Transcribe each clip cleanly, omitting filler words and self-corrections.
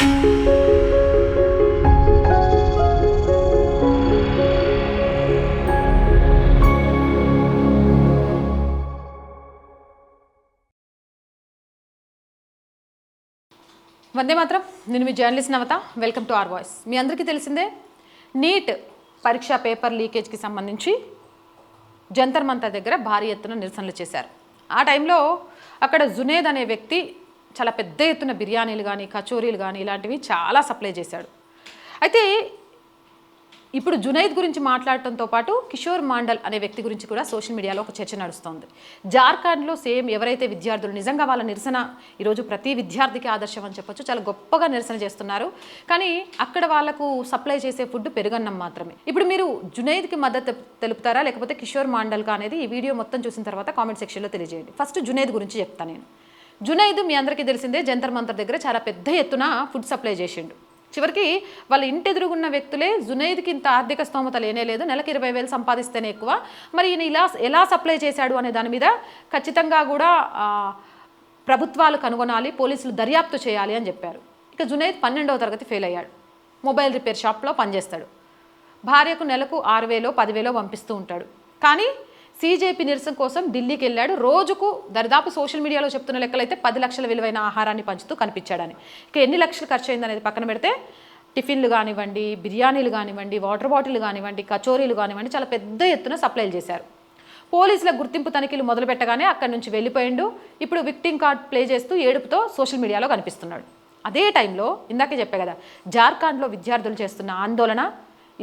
వందే మాత్రం. నేను మీ journalist Navata. Welcome to R voice. మీ అందరికీ తెలిసిందే, నీట్ పరీక్ష పేపర్ లీకేజ్కి సంబంధించి జంతర్ మంతర్ దగ్గర భారీ ఎత్తున నిరసనలు చేశారు. ఆ టైంలో అక్కడ జునేద్ అనే వ్యక్తి చాలా పెద్ద ఎత్తున బిర్యానీలు కానీ కచోరీలు కానీ ఇలాంటివి చాలా సప్లై చేశాడు. అయితే ఇప్పుడు జునైద్ గురించి మాట్లాడటంతో పాటు కిషోర్ మాండల్ అనే వ్యక్తి గురించి కూడా సోషల్ మీడియాలో ఒక చర్చ నడుస్తోంది. జార్ఖండ్లో సేమ్ ఎవరైతే విద్యార్థులు నిజంగా వాళ్ళ నిరసన ఈరోజు ప్రతి విద్యార్థికి ఆదర్శం అని చెప్పొచ్చు, చాలా గొప్పగా నిరసన చేస్తున్నారు. కానీ అక్కడ వాళ్ళకు సప్లై చేసే ఫుడ్ పెరుగన్నం మాత్రమే. ఇప్పుడు మీరు జునైద్కి మద్దతు తెలుపుతారా లేకపోతే కిషోర్ మాండల్కా అనేది ఈ వీడియో మొత్తం చూసిన తర్వాత కామెంట్ సెక్షన్లో తెలియజేయండి. ఫస్ట్ జునైద్ గురించి చెప్తాను నేను. జునైద్ మీ అందరికీ తెలిసిందే, జంతర్ మంతర్ దగ్గర చాలా పెద్ద ఎత్తున ఫుడ్ సప్లై చేసిండు. చివరికి వాళ్ళ ఇంటి ఎదురుగున్న వ్యక్తులే జునైద్కి ఇంత ఆర్థిక స్తోమత లేనే లేదు, నెలకు 20,000 సంపాదిస్తేనే ఎక్కువ, మరి ఈయన ఎలా సప్లై చేశాడు అనే దాని మీద ఖచ్చితంగా కూడా ప్రభుత్వాలు కనుగొనాలి, పోలీసులు దర్యాప్తు చేయాలి అని చెప్పారు. ఇక జునైద్ 12వ తరగతి ఫెయిల్ అయ్యాడు. మొబైల్ రిపేర్ షాప్లో పనిచేస్తాడు. భార్యకు నెలకు 6,000 10,000 పంపిస్తూ ఉంటాడు. కానీ సీజేపీ నిరసన కోసం ఢిల్లీకి వెళ్ళాడు. రోజుకు దరిదాపు సోషల్ మీడియాలో చెప్తున్న లెక్కలైతే 10 లక్షల విలువైన ఆహారాన్ని పంచుతూ కనిపించాడని. ఇక ఎన్ని లక్షలు ఖర్చు అయిందనేది పక్కన పెడితే టిఫిన్లు కానివ్వండి, బిర్యానీలు కానివ్వండి, వాటర్ బాటిల్ కానివ్వండి, కచోరీలు కానివ్వండి చాలా పెద్ద ఎత్తున సప్లైలు చేశారు. పోలీసుల గుర్తింపు తనిఖీలు మొదలు పెట్టగానే అక్కడి నుంచి వెళ్ళిపోయిండు. ఇప్పుడు విక్టింగ్ కార్డ్ ప్లే చేస్తూ ఏడుపుతో సోషల్ మీడియాలో కనిపిస్తున్నాడు. అదే టైంలో ఇందాకే చెప్పే కదా, జార్ఖండ్లో విద్యార్థులు చేస్తున్న ఆందోళన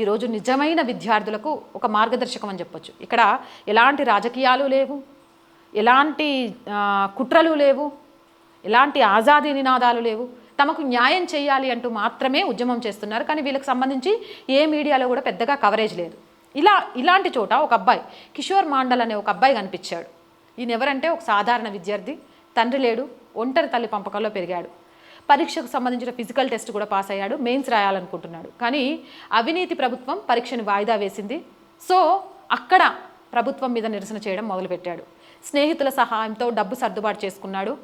ఈరోజు నిజమైన విద్యార్థులకు ఒక మార్గదర్శకం అని చెప్పొచ్చు. ఇక్కడ ఎలాంటి రాజకీయాలు లేవు, ఎలాంటి కుట్రలు లేవు, ఎలాంటి ఆజాదీ నినాదాలు లేవు. తమకు న్యాయం చేయాలి అంటూ మాత్రమే ఉద్యమం చేస్తున్నారు. కానీ వీళ్ళకి సంబంధించి ఏ మీడియాలో కూడా పెద్దగా కవరేజ్ లేదు. ఇలాంటి చోట ఒక అబ్బాయి కిషోర్ మాండల్ అనే ఒక అబ్బాయి కనిపించాడు. ఈయన ఎవరంటే ఒక సాధారణ విద్యార్థి, తండ్రి లేడు, ఒంటరి తల్లి పంపకంలో పెరిగాడు. పరీక్షకు సంబంధించిన ఫిజికల్ టెస్ట్ కూడా పాస్ అయ్యాడు, మెయిన్స్ రాయాలనుకుంటున్నాడు. కానీ అవినీతి ప్రభుత్వం పరీక్షను వాయిదా వేసింది. సో అక్కడ ప్రభుత్వం మీద నిరసన చేయడం మొదలుపెట్టాడు. స్నేహితుల సహాయంతో డబ్బు సర్దుబాటు చేసుకున్నాడు.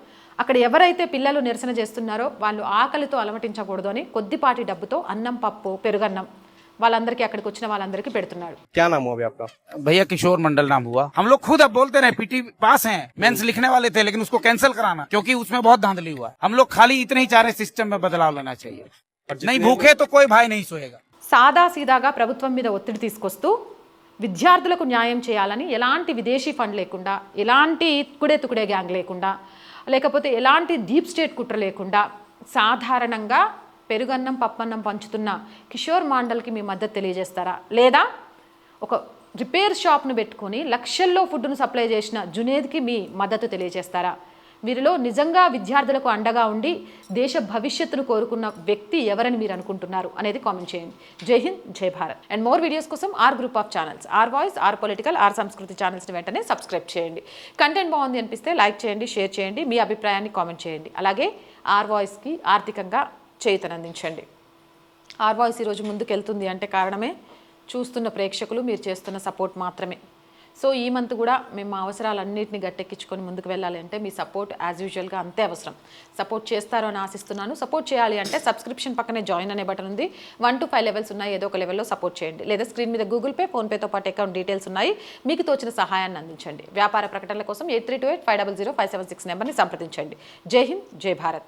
అక్కడ ఎవరైతే పిల్లలు నిరసన చేస్తున్నారో వాళ్ళు ఆకలితో అలమటించకూడదు అని కొద్దిపాటి డబ్బుతో అన్నం, పప్పు, పెరుగన్నం వాళ్ళందరికీ అక్కడికి వచ్చిన వాళ్ళందరికీ పెడుతున్నాడు. क्या नाम हुआ अभी आपका? भैया किशोर मंडल नाम हुआ। हम लोग खुद अब बोलते रहे पीटी पास हैं, मेंस लिखने वाले थे लेकिन उसको कैंसिल कराना क्योंकि उसमें बहुत धांधली हुआ। हम लोग खाली इतने ही चाह रहे सिस्टम में बदलाव लाना चाहिए। नहीं भूखे तो कोई भाई नहीं सोएगा। సాదా సీదాగా ప్రభుత్వం మీద ఒత్తిడి తీసుకొస్తూ విద్యార్థులకు న్యాయం చేయాలని ఎలాంటి విదేశీ ఫండ్ లేకుండా, ఎలాంటి తుకుడే గ్యాంగ్ లేకుండా, లేకపోతే ఎలాంటి డీప్ స్టేట్ కుట్ర లేకుండా సాధారణంగా పెరుగన్నం, పప్పన్నం పంచుతున్న కిషోర్ మాండల్కి మీ మద్దతు తెలియజేస్తారా? లేదా ఒక రిపేర్ షాప్ను పెట్టుకొని లక్షల్లో ఫుడ్ను సప్లై చేసిన జునేద్కి మీ మద్దతు తెలియజేస్తారా? వీరిలో నిజంగా విద్యార్థులకు అండగా ఉండి దేశ భవిష్యత్తును కోరుకున్న వ్యక్తి ఎవరని మీరు అనుకుంటున్నారు అనేది కామెంట్ చేయండి. జై హింద్, జై భారత్. అండ్ మోర్ వీడియోస్ కోసం R group of channels, R voice, R political, R Sanskriti ఛానల్స్ని వెంటనే సబ్స్క్రైబ్ చేయండి. కంటెంట్ బాగుంది అనిపిస్తే లైక్ చేయండి, షేర్ చేయండి, మీ అభిప్రాయాన్ని కామెంట్ చేయండి. అలాగే ఆర్ వాయిస్కి ఆర్థికంగా చేతనందించండి. ఆర్ వాయిస్ ఈరోజు ముందుకెళ్తుంది అంటే కారణమే చూస్తున్న ప్రేక్షకులు, మీరు చేస్తున్న సపోర్ట్ మాత్రమే. సో ఈ మంత్ కూడా మేము మా అవసరాలన్నింటినీ గట్టెక్కించుకొని ముందుకు వెళ్ళాలి అంటే మీ సపోర్ట్ యాజ్ యూజువల్గా అంతే అవసరం. సపోర్ట్ చేస్తారో అని ఆశిస్తున్నాను. సపోర్ట్ చేయాలి అంటే సబ్స్క్రిప్షన్ పక్కనే జాయిన్ అనే బటన్ ఉంది. 1 to 5 లెవెల్స్ ఉన్నాయి. ఏదో ఒక లెవెల్లో సపోర్ట్ చేయండి. లేదా స్క్రీన్ మీద గూగుల్ పే, ఫోన్పేతో పాటు అకౌంట్ డీటెయిల్స్ ఉన్నాయి. మీకు తోచిన సహాయాన్ని అందించండి. వ్యాపార ప్రకటనల కోసం 8328500576 నెంబర్ని సంప్రదించండి. జై హింద్, జై భారత్.